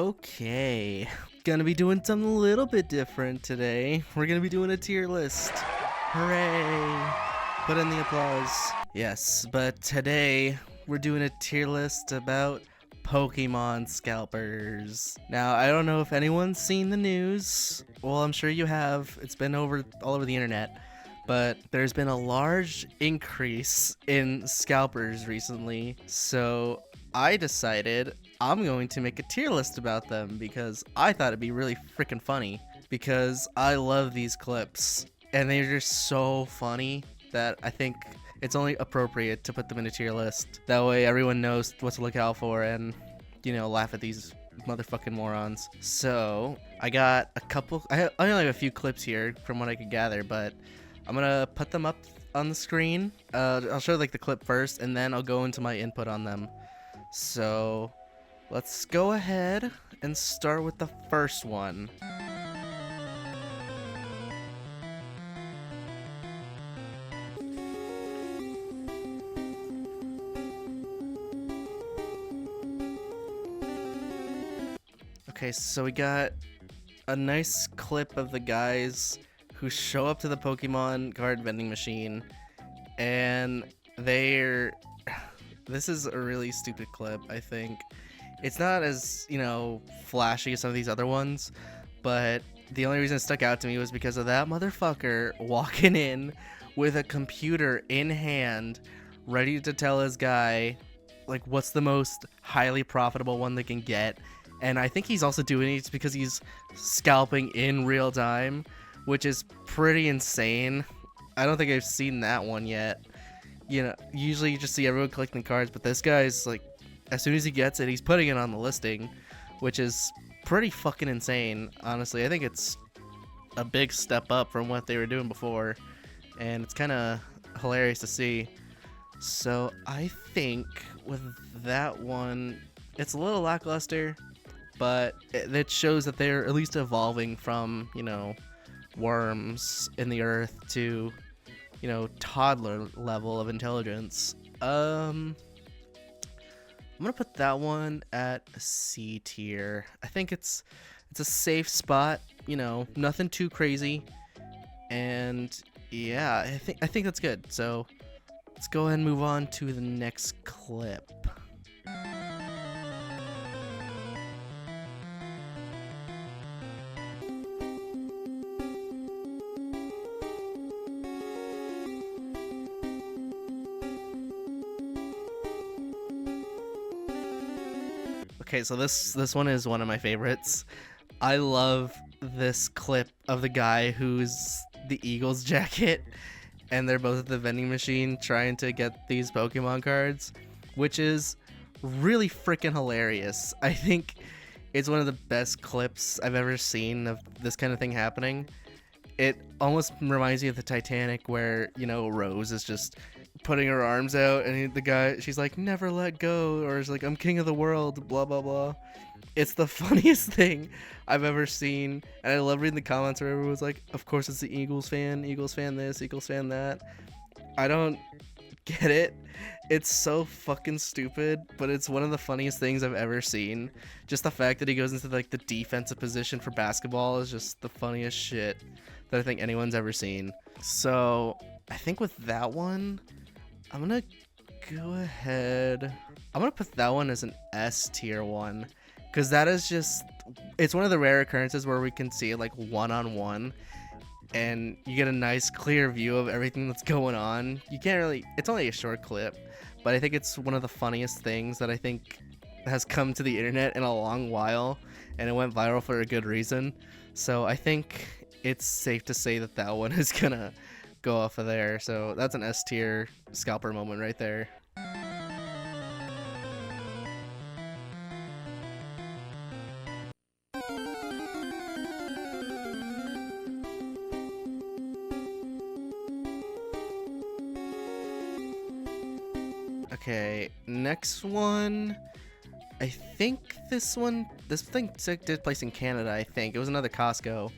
Okay, gonna be doing something a little bit different today. We're gonna be doing a tier list. Hooray! Put in the applause. Yes, but today we're doing a tier list about Pokemon scalpers. Now, I don't know if anyone's seen the news. Well, I'm sure you have. It's been all over the internet. But there's been a large increase in scalpers recently. So I decided I'm going to make a tier list about them because I thought it'd be really freaking funny. Because I love these clips. And they're just so funny that I think it's only appropriate to put them in a tier list. That way everyone knows what to look out for and, you know, laugh at these motherfucking morons. So, I got a couple, I only have a few clips here from what I could gather, but I'm gonna put them up on the screen. I'll show like the clip first and then I'll go into my input on them. So, let's go ahead and start with the first one. Okay, so we got a nice clip of the guys who show up to the Pokemon card vending machine, and this is a really stupid clip, I think. It's not as, you know, flashy as some of these other ones, but the only reason it stuck out to me was because of that motherfucker walking in with a computer in hand, ready to tell his guy, like, what's the most highly profitable one they can get. And I think he's also doing it because he's scalping in real time, which is pretty insane. I don't think I've seen that one yet. You know, usually you just see everyone collecting cards, but this guy's like, as soon as he gets it, he's putting it on the listing, which is pretty fucking insane, honestly. I think it's a big step up from what they were doing before, and it's kind of hilarious to see. So I think with that one, it's a little lackluster, but it shows that they're at least evolving from, you know, worms in the earth to, you know, toddler level of intelligence. I'm gonna put that one at a C tier. I think it's a safe spot, you know, nothing too crazy, and yeah, I think that's good. So let's go ahead and move on to the next clip. Okay, so this one is one of my favorites. I love this clip of the guy who's the Eagles jacket, and they're both at the vending machine trying to get these Pokemon cards, which is really freaking hilarious. I think it's one of the best clips I've ever seen of this kind of thing happening. It almost reminds me of the Titanic where, you know, Rose is just putting her arms out and she's like, never let go, or it's like, I'm king of the world, blah blah blah. It's the funniest thing I've ever seen, and I love reading the comments where everyone's like, of course it's the Eagles fan this, Eagles fan that. I don't get it. It's so fucking stupid, but it's one of the funniest things I've ever seen. Just the fact that he goes into like the defensive position for basketball is just the funniest shit that I think anyone's ever seen. So I think with that one, I'm gonna go ahead. I'm gonna put that one as an S tier one, because that is just, it's one of the rare occurrences where we can see it like one-on-one, and you get a nice clear view of everything that's going on. You can't really, it's only a short clip, but I think it's one of the funniest things that I think has come to the internet in a long while, and it went viral for a good reason. So I think it's safe to say that that one is gonna go off of there. So that's an S tier scalper moment right there. Okay, next one. I think this thing did place in Canada, I think. It was another Costco.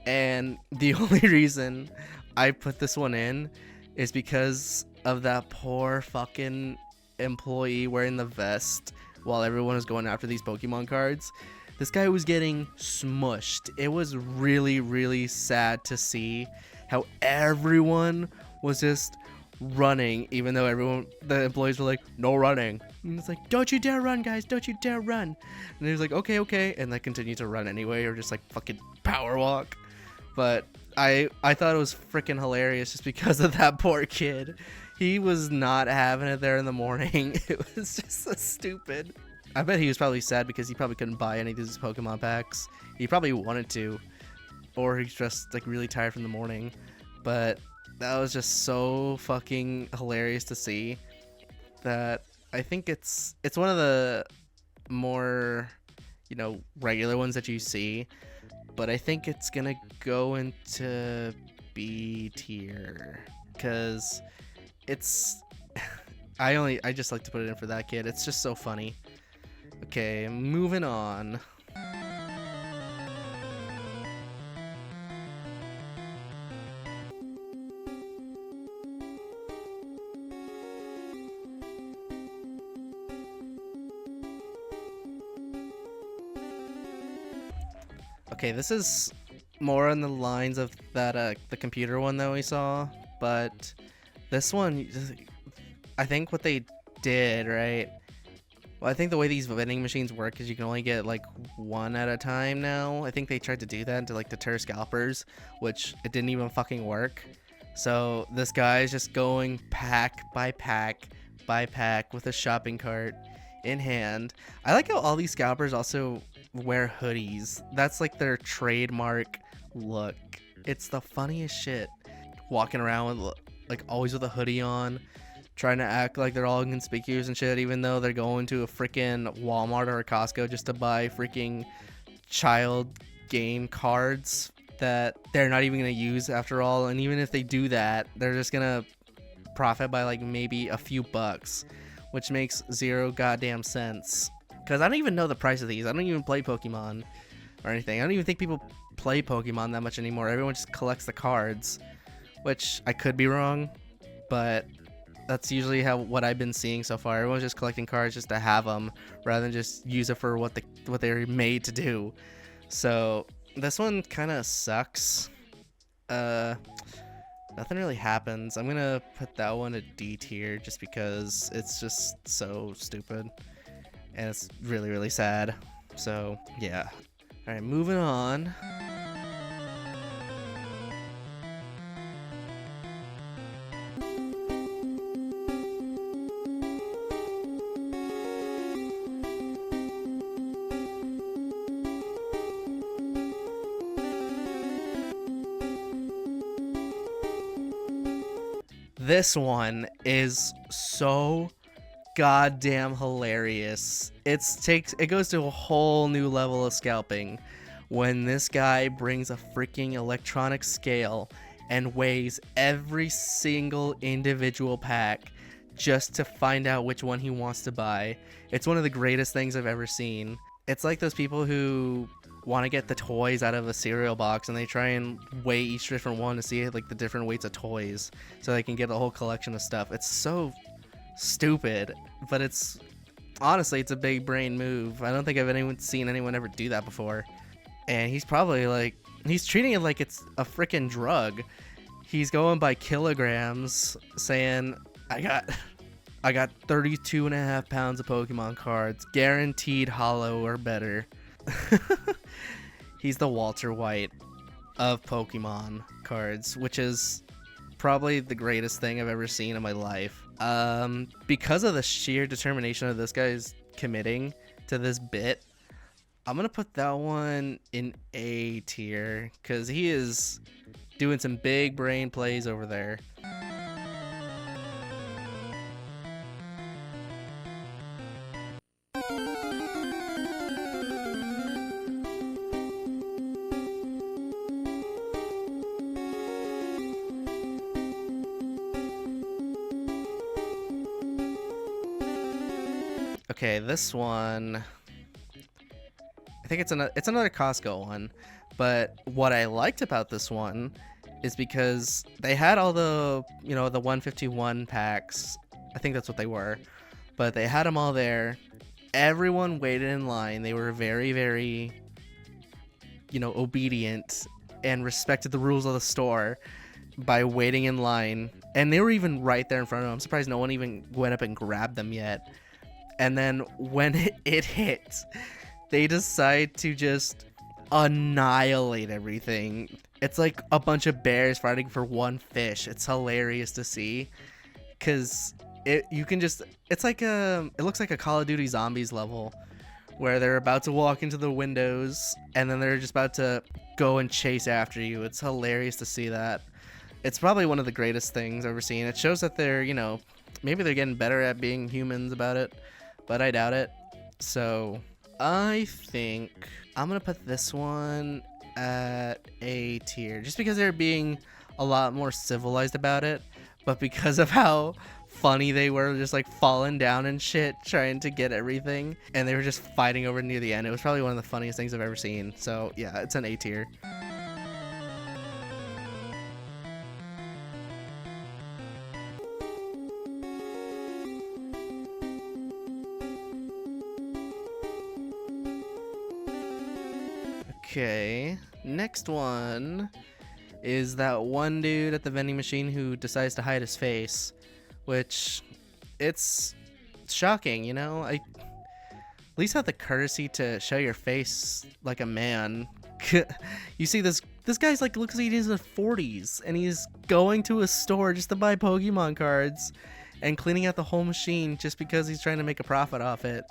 And the only reason I put this one in is because of that poor fucking employee wearing the vest while everyone was going after these Pokemon cards. This guy was getting smushed. It was really, really sad to see how everyone was just running, even though the employees were like, no running. And it's like, don't you dare run, guys, don't you dare run. And he was like, okay, and they continued to run anyway, or just like fucking power walk. But I thought it was freaking hilarious just because of that poor kid. He was not having it there in the morning. It was just so stupid. I bet he was probably sad because he probably couldn't buy any of these Pokemon packs. He probably wanted to, or he's just like really tired from the morning. But that was just so fucking hilarious to see. That I think it's one of the more, regular ones that you see. But I think it's gonna go into B tier because it's I just like to put it in for that kid. It's just so funny. Okay, moving on. Okay, this is more on the lines of that the computer one that we saw, but this one, I think what they did, right? Well, I think the way these vending machines work is you can only get like one at a time now. I think they tried to do that to like deter scalpers, which it didn't even fucking work. So this guy's just going pack by pack by pack with a shopping cart in hand. I like how all these scalpers also wear hoodies. That's like their trademark look. It's the funniest shit. Walking around with like always with a hoodie on, trying to act like they're all inconspicuous and shit, even though they're going to a freaking Walmart or a Costco just to buy freaking child game cards that they're not even gonna use after all. And even if they do that, they're just gonna profit by like maybe a few bucks, which makes zero goddamn sense. Because I don't even know the price of these. I don't even play Pokemon or anything. I don't even think people play Pokemon that much anymore. Everyone just collects the cards, which I could be wrong, but that's usually what I've been seeing so far. Everyone's just collecting cards just to have them, rather than just use it for what they're made to do. So this one kind of sucks. Nothing really happens. I'm gonna put that one a D tier just because it's just so stupid. And it's really, really sad. So, yeah. Alright, moving on. This one is so goddamn hilarious. It goes to a whole new level of scalping when this guy brings a freaking electronic scale and weighs every single individual pack just to find out which one he wants to buy. It's one of the greatest things I've ever seen. It's like those people who want to get the toys out of a cereal box and they try and weigh each different one to see like the different weights of toys so they can get a whole collection of stuff. It's so stupid, but it's honestly it's a big brain move. I don't think I've seen anyone ever do that before. And he's probably he's treating it like it's a freaking drug. He's going by kilograms, saying I got 32.5 pounds of Pokemon cards, guaranteed hollow or better. He's the Walter White of Pokemon cards, which is probably the greatest thing I've ever seen in my life. Because of the sheer determination of this guy's committing to this bit, I'm gonna put that one in A tier because he is doing some big brain plays over there. Okay, this one, I think it's another Costco one, but what I liked about this one is because they had all the, the 151 packs. I think that's what they were, but they had them all there, everyone waited in line. They were very, very, obedient and respected the rules of the store by waiting in line. And they were even right there in front of them. I'm surprised no one even went up and grabbed them yet. And then when it hit, they decide to just annihilate everything. It's like a bunch of bears fighting for one fish. It's hilarious to see, because it looks like a Call of Duty Zombies level where they're about to walk into the windows and then they're just about to go and chase after you. It's hilarious to see that. It's probably one of the greatest things I've ever seen. It shows that they're, maybe they're getting better at being humans about it, but I doubt it. So I think I'm gonna put this one at A tier, just because they're being a lot more civilized about it, but because of how funny they were, just like falling down and shit trying to get everything, and they were just fighting over near the end. It was probably one of the funniest things I've ever seen. So yeah, it's an A tier. Okay, next one is that one dude at the vending machine who decides to hide his face, which it's shocking, at least have the courtesy to show your face like a man. You see this guy's like, looks like he's in his 40s and he's going to a store just to buy Pokemon cards and cleaning out the whole machine just because he's trying to make a profit off it.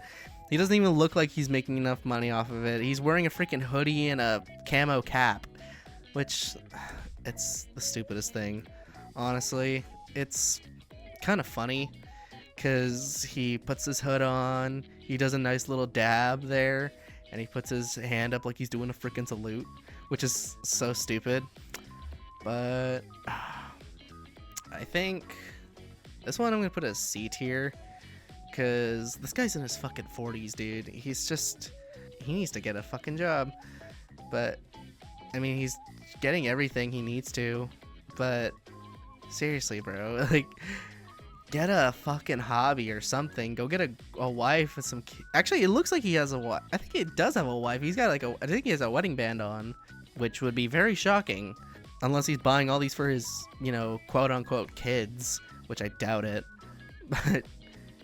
He doesn't even look like he's making enough money off of it. He's wearing a freaking hoodie and a camo cap, which, it's the stupidest thing. Honestly, it's kind of funny because he puts his hood on, he does a nice little dab there, and he puts his hand up like he's doing a freaking salute, which is so stupid. But I think this one I'm going to put as C tier. Because this guy's in his fucking 40s, dude. He needs to get a fucking job. But, I mean, he's getting everything he needs to. But, seriously, bro. Like, get a fucking hobby or something. Go get a wife and some kids. Actually, it looks like he has a wife. I think he does have a wife. He's got, I think he has a wedding band on. Which would be very shocking. Unless he's buying all these for his, quote-unquote kids. Which I doubt it. But...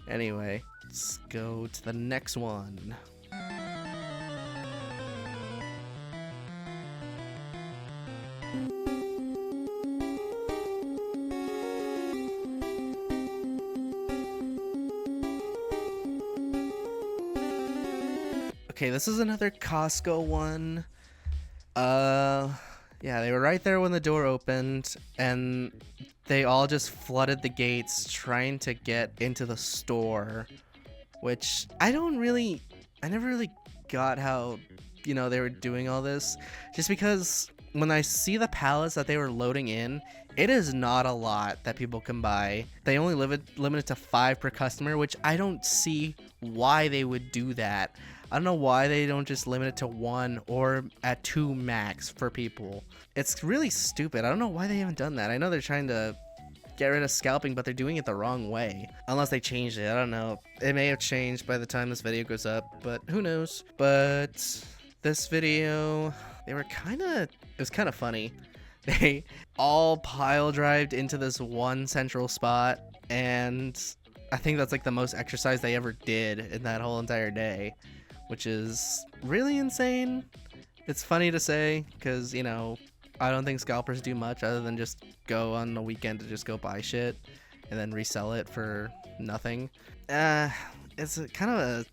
anyway, let's go to the next one. Okay, this is another Costco one. Yeah, they were right there when the door opened, and they all just flooded the gates trying to get into the store, which I never really got how, they were doing all this, just because when I see the pallets that they were loading in, it is not a lot that people can buy. They only limit it to 5 per customer, which I don't see why they would do that. I don't know why they don't just limit it to 1 or at 2 max for people. It's really stupid. I don't know why they haven't done that. I know they're trying to get rid of scalping, but they're doing it the wrong way. Unless they changed it. I don't know. It may have changed by the time this video goes up, but who knows. But this video, it was kind of funny. They all pile drived into this one central spot, and I think that's like the most exercise they ever did in that whole entire day, which is really insane. It's funny to say because, I don't think scalpers do much other than just go on the weekend to just go buy shit and then resell it for nothing. It's kind of a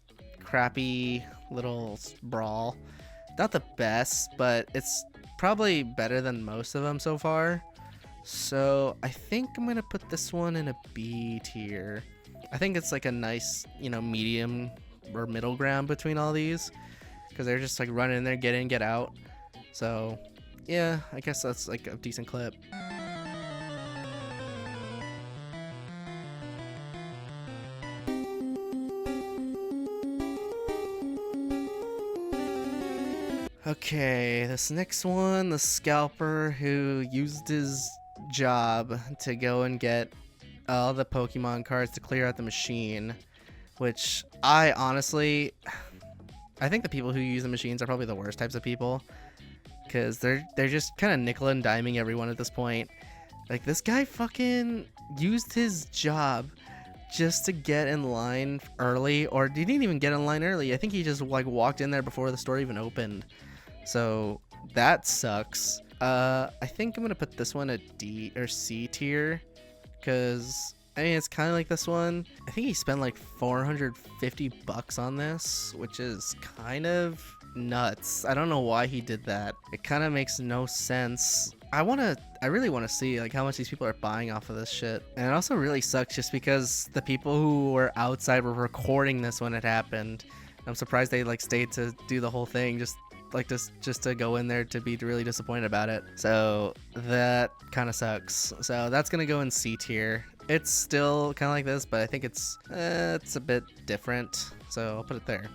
crappy little brawl. Not the best, but it's probably better than most of them so far. So I think I'm going to put this one in a B tier. I think it's like a nice, medium or middle ground between all these, because they're just like running in there, get in, get out. So yeah, I guess that's like a decent clip. Okay, this next one, the scalper who used his job to go and get all the Pokemon cards to clear out the machine, which I honestly, I think the people who use the machines are probably the worst types of people, because they're just kind of nickel and diming everyone at this point. Like, this guy fucking used his job just to get in line early, or he didn't even get in line early. I think he just like walked in there before the store even opened. So that sucks. I think I'm gonna put this one at D or C tier, because I mean, it's kind of like this one. I think he spent like 450 bucks on this, which is kind of nuts. I don't know why he did that. It kind of makes no sense. I really want to see like how much these people are buying off of this shit. And it also really sucks just because the people who were outside were recording this when it happened. I'm surprised they like stayed to do the whole thing, just to go in there to be really disappointed about it. So that kind of sucks. So that's gonna go in C tier. It's still kind of like this, but I think it's a bit different. So I'll put it there.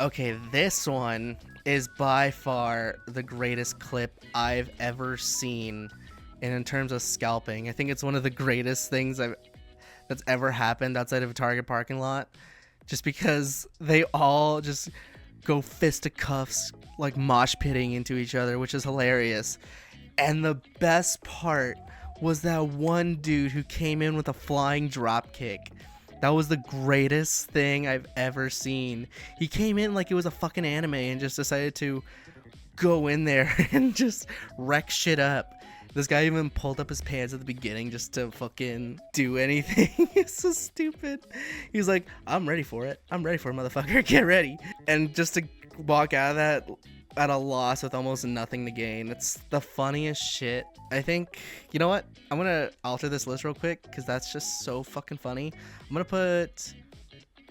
Okay, this one is by far the greatest clip I've ever seen, and in terms of scalping, I think it's one of the greatest things that's ever happened outside of a Target parking lot, just because they all just go fisticuffs, like mosh pitting into each other, which is hilarious. And the best part was that one dude who came in with a flying drop kick. That was the greatest thing I've ever seen. He came in like it was a fucking anime and just decided to go in there and just wreck shit up. This guy even pulled up his pants at the beginning just to fucking do anything. It's so stupid. He's like, I'm ready for it. I'm ready for it, motherfucker. Get ready. And just to walk out of that at a loss with almost nothing to gain. It's the funniest shit. I think, you know what? I'm gonna alter this list real quick because that's just so fucking funny. I'm gonna put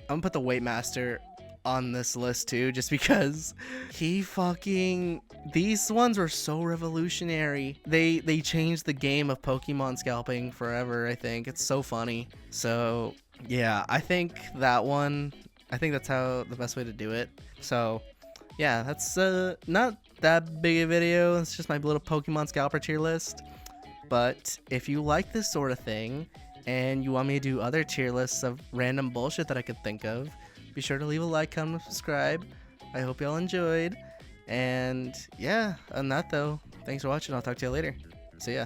the Weightmaster on this list too, just because these ones were so revolutionary. They changed the game of Pokemon scalping forever. I think it's so funny. So yeah, I think that's how the best way to do it. So yeah, that's not that big a video. It's just my little Pokemon scalper tier list. But if you like this sort of thing and you want me to do other tier lists of random bullshit that I could think of, be sure to leave a like, comment, and subscribe. I hope y'all enjoyed. And yeah, on that though, thanks for watching. I'll talk to you later. See ya.